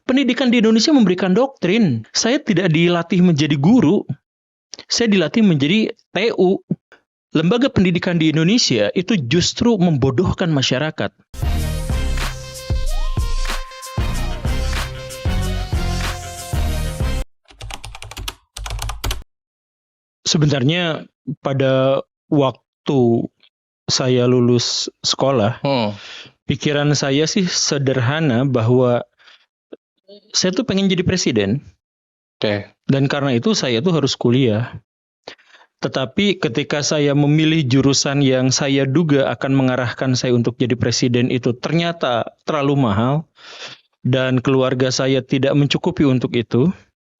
Pendidikan di Indonesia memberikan doktrin. Saya tidak dilatih menjadi guru. Saya dilatih menjadi TU. Lembaga pendidikan di Indonesia itu justru membodohkan masyarakat. Sebenarnya pada waktu saya lulus sekolah, pikiran saya sih sederhana bahwa saya tuh pengen jadi presiden. Dan karena itu saya tuh harus kuliah. Tetapi ketika saya memilih jurusan yang saya duga akan mengarahkan saya untuk jadi presiden itu ternyata terlalu mahal dan keluarga saya tidak mencukupi untuk itu.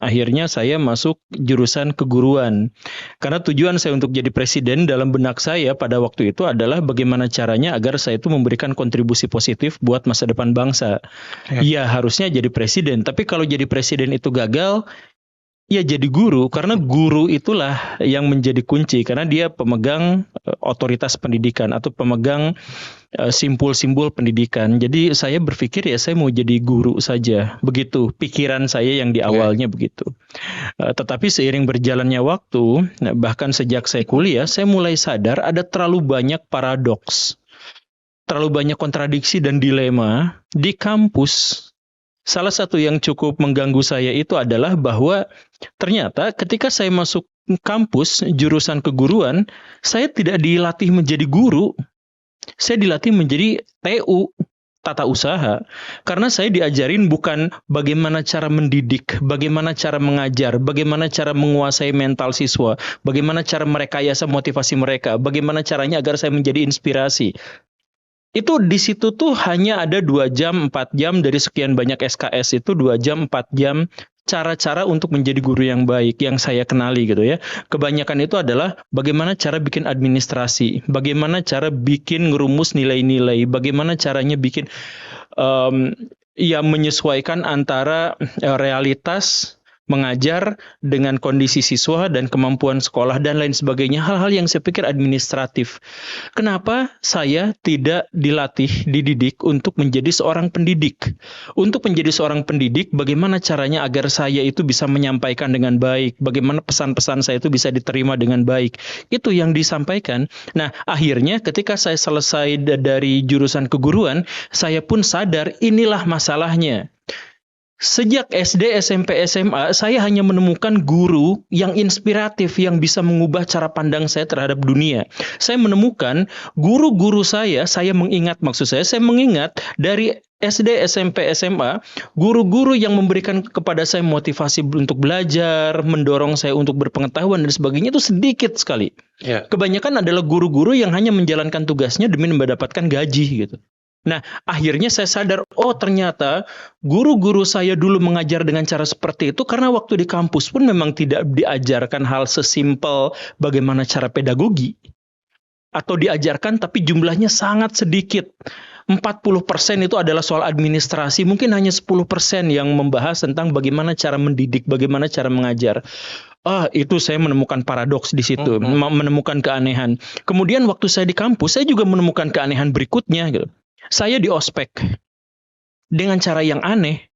Akhirnya saya masuk jurusan keguruan. Karena tujuan saya untuk jadi presiden dalam benak saya pada waktu itu adalah bagaimana caranya agar saya itu memberikan kontribusi positif buat masa depan bangsa. Ya harusnya jadi presiden, tapi kalau jadi presiden itu gagal, ya jadi guru, karena guru itulah yang menjadi kunci, karena dia pemegang otoritas pendidikan atau pemegang simbol-simbol pendidikan. Jadi saya berpikir ya saya mau jadi guru saja. Begitu pikiran saya yang di awalnya begitu. Tetapi seiring berjalannya waktu, bahkan sejak saya kuliah, saya mulai sadar ada terlalu banyak paradoks, terlalu banyak kontradiksi dan dilema di kampus. Salah satu yang cukup mengganggu saya itu adalah bahwa ternyata ketika saya masuk kampus jurusan keguruan, saya tidak dilatih menjadi guru. Saya dilatih menjadi TU, tata usaha. Karena saya diajarin bukan bagaimana cara mendidik, bagaimana cara mengajar, bagaimana cara menguasai mental siswa, bagaimana cara merekayasa motivasi mereka, bagaimana caranya agar saya menjadi inspirasi. Itu di situ tuh hanya ada 2 jam, 4 jam dari sekian banyak SKS itu 2 jam, 4 jam cara-cara untuk menjadi guru yang baik yang saya kenali gitu ya. Kebanyakan itu adalah bagaimana cara bikin administrasi, bagaimana cara bikin ngerumus nilai-nilai, bagaimana caranya bikin ya menyesuaikan antara realitas mengajar dengan kondisi siswa dan kemampuan sekolah dan lain sebagainya, hal-hal yang saya pikir administratif. Kenapa saya tidak dilatih, dididik untuk menjadi seorang pendidik? Untuk menjadi seorang pendidik, bagaimana caranya agar saya itu bisa menyampaikan dengan baik, bagaimana pesan-pesan saya itu bisa diterima dengan baik. Itu yang disampaikan. Nah, akhirnya ketika saya selesai dari jurusan keguruan, saya pun sadar inilah masalahnya. Sejak SD, SMP, SMA, saya hanya menemukan guru yang inspiratif, yang bisa mengubah cara pandang saya terhadap dunia. Saya menemukan guru-guru saya mengingat dari SD, SMP, SMA, guru-guru yang memberikan kepada saya motivasi untuk belajar, mendorong saya untuk berpengetahuan dan sebagainya itu sedikit sekali. Kebanyakan adalah guru-guru yang hanya menjalankan tugasnya demi mendapatkan gaji gitu. Nah, akhirnya saya sadar, oh ternyata guru-guru saya dulu mengajar dengan cara seperti itu karena waktu di kampus pun memang tidak diajarkan hal sesimpel bagaimana cara pedagogi. Atau diajarkan tapi jumlahnya sangat sedikit. 40% itu adalah soal administrasi, mungkin hanya 10% yang membahas tentang bagaimana cara mendidik, bagaimana cara mengajar. Itu saya menemukan paradoks di situ, menemukan keanehan. Kemudian waktu saya di kampus, saya juga menemukan keanehan berikutnya gitu. Saya di ospek dengan cara yang aneh,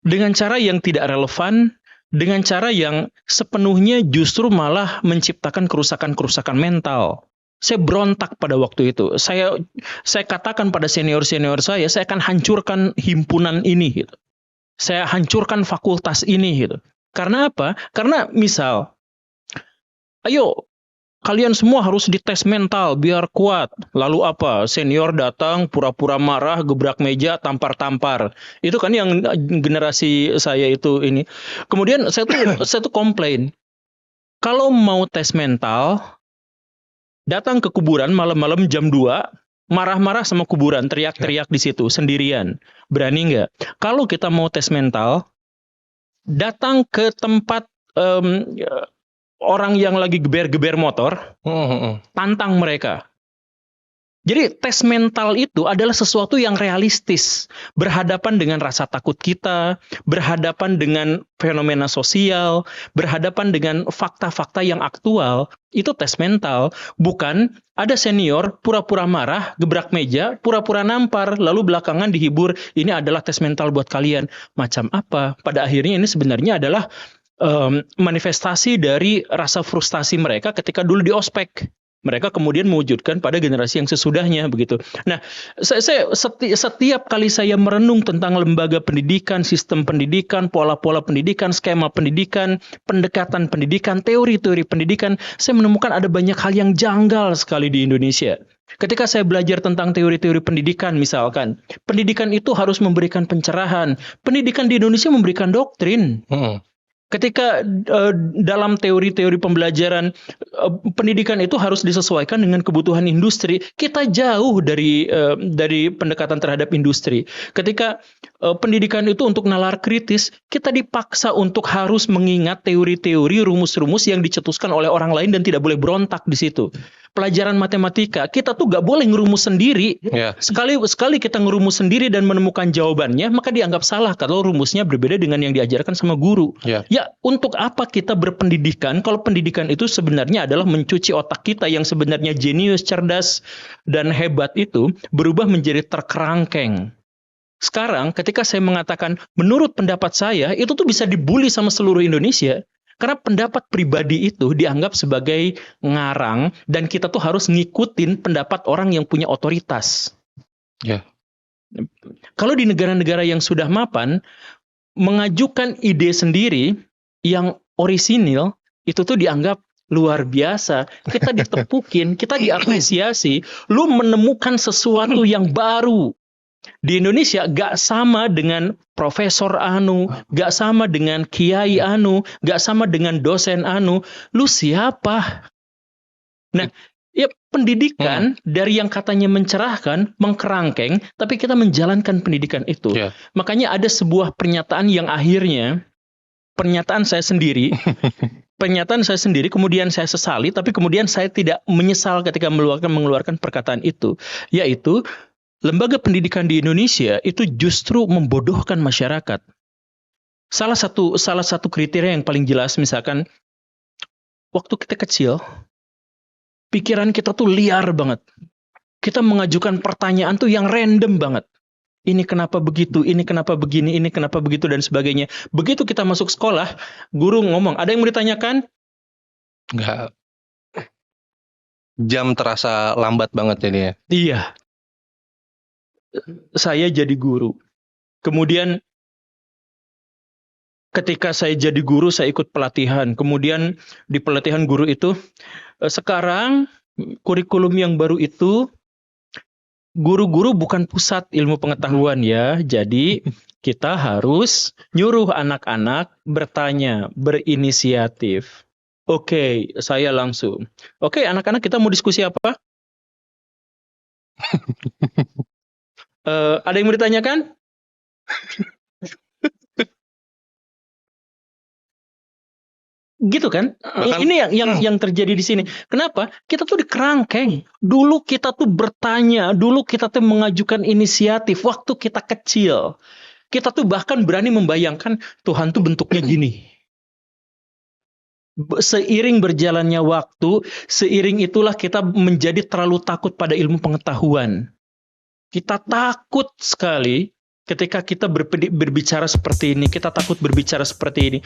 dengan cara yang tidak relevan, dengan cara yang sepenuhnya justru malah menciptakan kerusakan-kerusakan mental. Saya berontak pada waktu itu. Saya katakan pada senior-senior saya akan hancurkan himpunan ini. Gitu. Saya hancurkan fakultas ini. Gitu. Karena apa? Karena misal, ayo, kalian semua harus dites mental biar kuat. Lalu apa? Senior datang pura-pura marah, gebrak meja, tampar-tampar. Itu kan yang generasi saya itu ini. Kemudian saya tuh komplain. Kalau mau tes mental, datang ke kuburan malam-malam jam 2, marah-marah sama kuburan, teriak-teriak di situ sendirian. Berani nggak? Kalau kita mau tes mental, datang ke tempat orang yang lagi geber-geber motor, tantang mereka. Jadi tes mental itu adalah sesuatu yang realistis. Berhadapan dengan rasa takut kita, berhadapan dengan fenomena sosial, berhadapan dengan fakta-fakta yang aktual. Itu tes mental. Bukan ada senior pura-pura marah, gebrak meja, pura-pura nampar, lalu belakangan dihibur. Ini adalah tes mental buat kalian. Macam apa? Pada akhirnya ini sebenarnya adalah manifestasi dari rasa frustasi mereka ketika dulu di ospek. Mereka kemudian mewujudkan pada generasi yang sesudahnya begitu. Nah, setiap kali saya merenung tentang lembaga pendidikan, sistem pendidikan, pola-pola pendidikan, skema pendidikan, pendekatan pendidikan, teori-teori pendidikan, saya menemukan ada banyak hal yang janggal sekali di Indonesia. Ketika saya belajar tentang teori-teori pendidikan, misalkan, pendidikan itu harus memberikan pencerahan. Pendidikan di Indonesia memberikan doktrin. Ketika dalam teori-teori pembelajaran pendidikan itu harus disesuaikan dengan kebutuhan industri, kita jauh dari pendekatan terhadap industri. Ketika pendidikan itu untuk nalar kritis, kita dipaksa untuk harus mengingat teori-teori, rumus-rumus yang dicetuskan oleh orang lain dan tidak boleh berontak di situ. Pelajaran matematika, kita tuh gak boleh ngerumus sendiri. Sekali kita ngerumus sendiri dan menemukan jawabannya, maka dianggap salah kalau rumusnya berbeda dengan yang diajarkan sama guru. Ya, untuk apa kita berpendidikan kalau pendidikan itu sebenarnya adalah mencuci otak kita yang sebenarnya jenius, cerdas, dan hebat itu berubah menjadi terkerangkeng. Sekarang ketika saya mengatakan menurut pendapat saya, itu tuh bisa dibully sama seluruh Indonesia. Karena pendapat pribadi itu dianggap sebagai ngarang dan kita tuh harus ngikutin pendapat orang yang punya otoritas. Kalau di negara-negara yang sudah mapan, mengajukan ide sendiri yang orisinil itu tuh dianggap luar biasa. Kita ditepukin, kita diapresiasi. Lu menemukan sesuatu yang baru. Di Indonesia gak sama dengan Profesor Anu, gak sama dengan Kiai Anu, gak sama dengan dosen Anu. Lu siapa? Nah, ya pendidikan dari yang katanya mencerahkan, mengkerangkeng, tapi kita menjalankan pendidikan itu. Makanya ada sebuah pernyataan yang akhirnya, pernyataan saya sendiri, kemudian saya sesali, tapi kemudian saya tidak menyesal ketika mengeluarkan perkataan itu, yaitu lembaga pendidikan di Indonesia itu justru membodohkan masyarakat. Salah satu kriteria yang paling jelas, misalkan waktu kita kecil, pikiran kita tuh liar banget. Kita mengajukan pertanyaan tuh yang random banget. Ini kenapa begitu, ini kenapa begini, ini kenapa begitu, dan sebagainya. Begitu kita masuk sekolah, guru ngomong, ada yang mau ditanyakan? Enggak. Jam terasa lambat banget ini ya. Iya. Saya jadi guru. Kemudian ketika saya jadi guru, saya ikut pelatihan. Kemudian di pelatihan guru itu, sekarang kurikulum yang baru itu, guru-guru bukan pusat ilmu pengetahuan ya. Jadi kita harus nyuruh anak-anak bertanya, berinisiatif. Oke, saya langsung. Oke, anak-anak, kita mau diskusi apa? Ada yang mau ditanyakan? Gitu kan? Ini yang terjadi di sini. Kenapa? Kita tuh dikerangkeng. Dulu kita tuh bertanya, dulu kita tuh mengajukan inisiatif waktu kita kecil. Kita tuh bahkan berani membayangkan Tuhan tuh bentuknya gini. Seiring berjalannya waktu, seiring itulah kita menjadi terlalu takut pada ilmu pengetahuan. Kita takut sekali ketika kita berbicara seperti ini. Kita takut berbicara seperti ini.